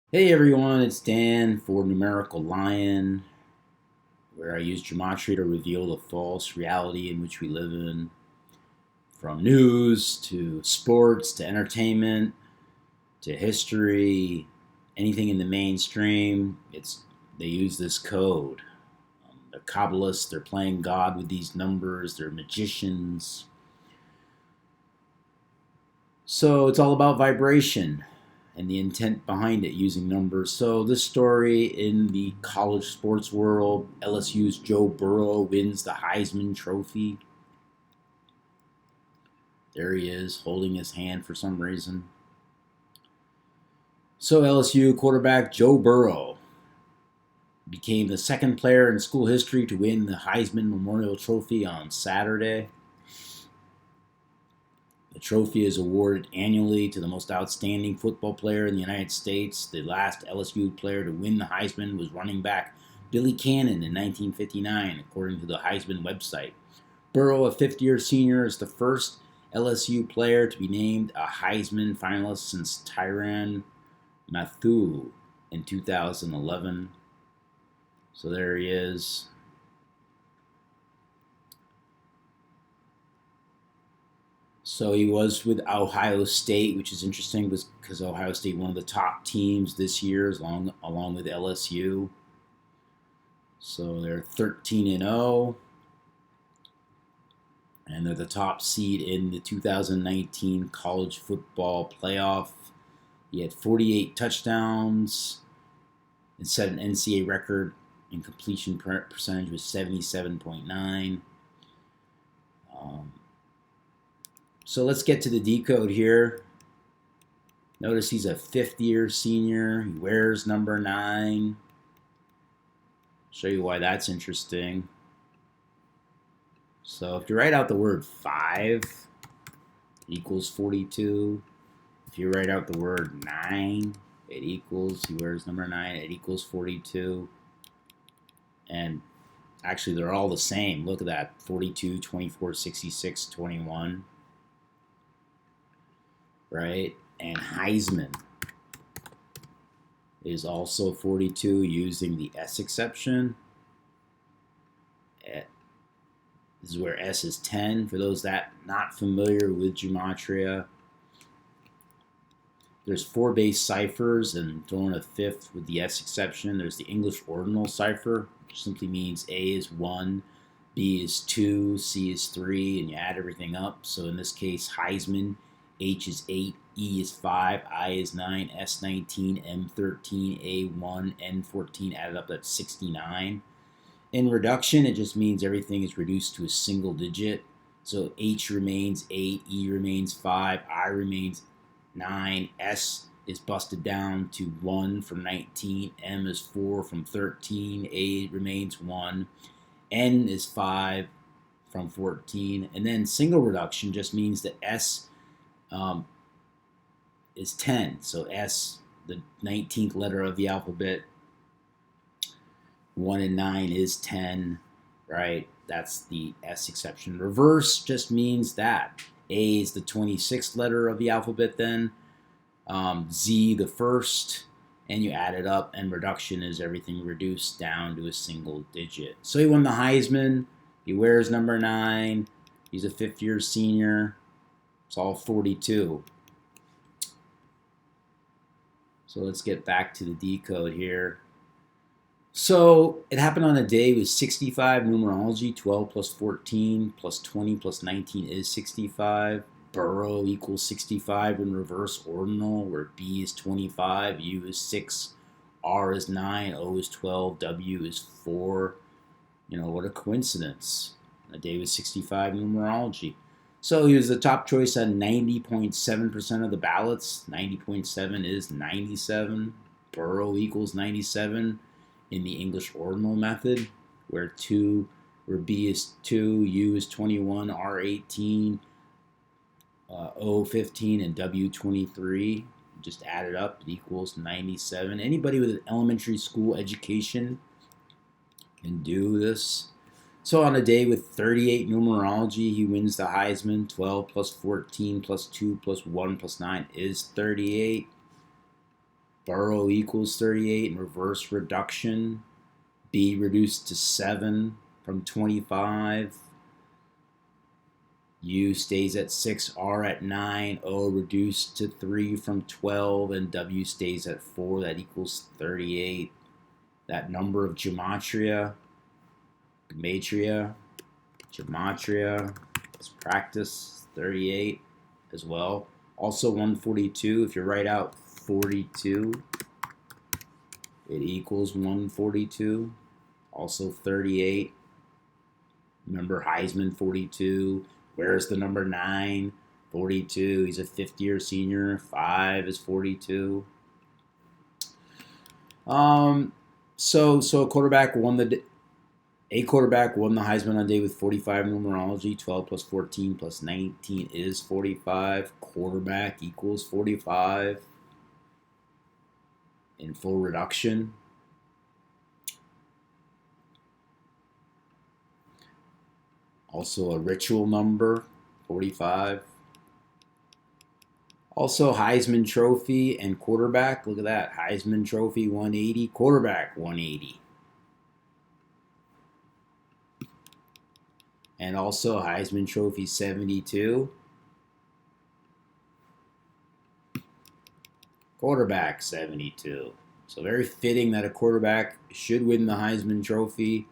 Hey everyone, it's Dan for Numerical Lion, where I use gematria to reveal the false reality in which we live in. From news to sports to entertainment to history, anything in the mainstream, they use this code. They're Kabbalists, they're playing God with these numbers, they're magicians. So it's all about vibration and the intent behind it using numbers. So this story in the college sports world, LSU's Joe Burrow wins the Heisman Trophy. There he is, holding his hand for some reason. So LSU quarterback Joe Burrow became the second player in school history to win the Heisman Memorial Trophy on Saturday. The trophy is awarded annually to the most outstanding football player in the United States. The last LSU player to win the Heisman was running back Billy Cannon in 1959, according to the Heisman website. Burrow, a fifth-year senior, is the first LSU player to be named a Heisman finalist since Tyrann Mathieu in 2011. So there he is. So he was with Ohio State, which is interesting because Ohio State one of the top teams this year, along with LSU. So they're 13-0, and they're the top seed in the 2019 college football playoff. He had 48 touchdowns and set an NCAA record, and completion percentage was 77.9. So let's get to the decode here. Notice he's a fifth-year senior. He wears number 9. Show you why that's interesting. So if you write out the word 5 equals 42. If you write out the word 9, he wears number 9, it equals 42. And actually they're all the same. Look at that, 42, 24, 66, 21. Right? And Heisman is also 42 using the S exception. This is where S is 10. For those that not familiar with gematria, there's 4 base ciphers and throw in a fifth with the S exception. There's the English ordinal cipher, which simply means A is 1, B is 2, C is 3, and you add everything up. So in this case, Heisman, H is 8, E is 5, I is 9, S 19, M 13, A 1, N 14, added up, that's 69. In reduction, it just means everything is reduced to a single digit. So H remains 8, E remains 5, I remains 9, S is busted down to 1 from 19, M is 4 from 13, A remains 1, N is 5 from 14, and then single reduction just means that S is 10. So S, the 19th letter of the alphabet, 1 and 9 is 10, right? That's the S exception. Reverse just means that. A is the 26th letter of the alphabet then, Z the first, and you add it up, and reduction is everything reduced down to a single digit. So he won the Heisman. He wears number 9. He's a fifth-year senior. It's all 42. So let's get back to the decode here. So it happened on a day with 65 numerology. 12 plus 14 plus 20 plus 19 is 65. Burrow equals 65 in reverse ordinal, where B is 25, U is 6, R is 9, O is 12, W is 4. What a coincidence. A day with 65 numerology. So he was the top choice on 90.7% of the ballots. 90.7 is 97. Burrow equals 97 in the English ordinal method, where B is 2, U is 21, R 18, O 15, and W 23. Just add it up, it equals 97. Anybody with an elementary school education can do this. So on a day with 38 numerology, he wins the Heisman. 12 plus 14 plus 2 plus 1 plus 9 is 38. Burrow equals 38 in reverse reduction. B reduced to 7 from 25. U stays at 6, R at 9, O reduced to 3 from 12, and W stays at 4. That equals 38. That number of gematria, let's practice 38 as well. Also 142, if you write out 42, it equals 142. Also 38. Remember Heisman 42. Where's the number 9? 42. He's a fifth-year senior. 5 is 42. So a quarterback won the Heisman on day with 45 numerology. 12 plus 14 plus 19 is 45. Quarterback equals 45 in full reduction. Also a ritual number, 45. Also Heisman Trophy and quarterback. Look at that. Heisman Trophy 180, quarterback 180. And also Heisman Trophy 72. Quarterback 72. So very fitting that a quarterback should win the Heisman Trophy.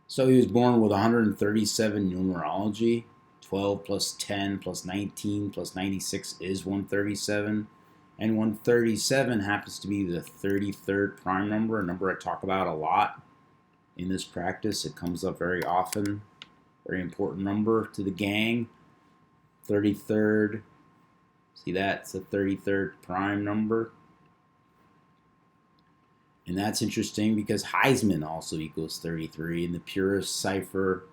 So he was born with 137 numerology. 12 plus 10 plus 19 plus 96 is 137. And 137 happens to be the 33rd prime number, a number I talk about a lot in this practice. It comes up very often. Very important number to the gang. 33rd. See that? It's the 33rd prime number. And that's interesting because Heisman also equals 33 in the purest cipher,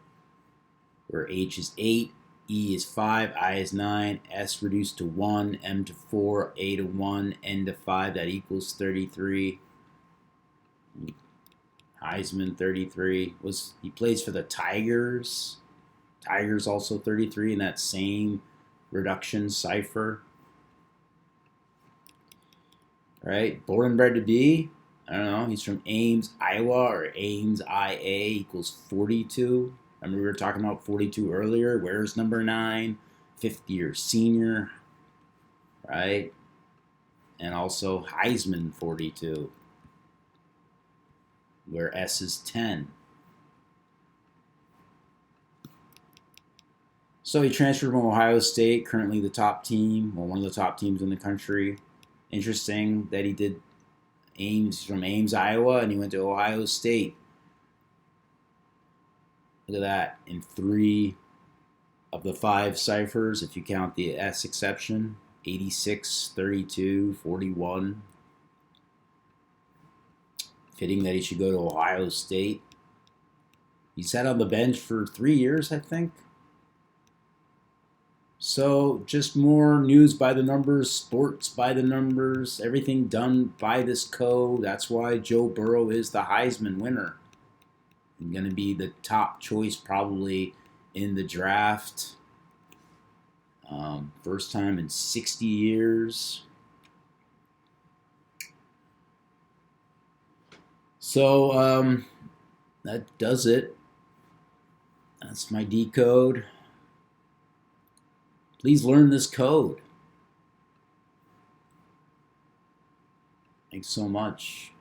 where H is 8, E is 5, I is 9, S reduced to 1, M to 4, A to 1, N to 5. That equals 33. Heisman 33. He plays for the Tigers. Tigers also 33 in that same reduction cipher. Right? Born and bred to be. I don't know. He's from Ames, Iowa, or Ames, IA equals 42. Remember we were talking about 42 earlier. Where's number 9? Fifth-year senior, right? And also Heisman 42, where S is 10. So he transferred from Ohio State, currently the top team, well, one of the top teams in the country. Interesting that he did Ames, from Ames, Iowa, and he went to Ohio State. Look at that, in 3 of the 5 ciphers, if you count the S exception, 86, 32, 41. Fitting that he should go to Ohio State. He sat on the bench for 3 years, I think. So just more news by the numbers, sports by the numbers, everything done by this code. That's why Joe Burrow is the Heisman winner. He's going to be the top choice probably in the draft. First time in 60 years. So that does it. That's my decode. Please learn this code. Thanks so much.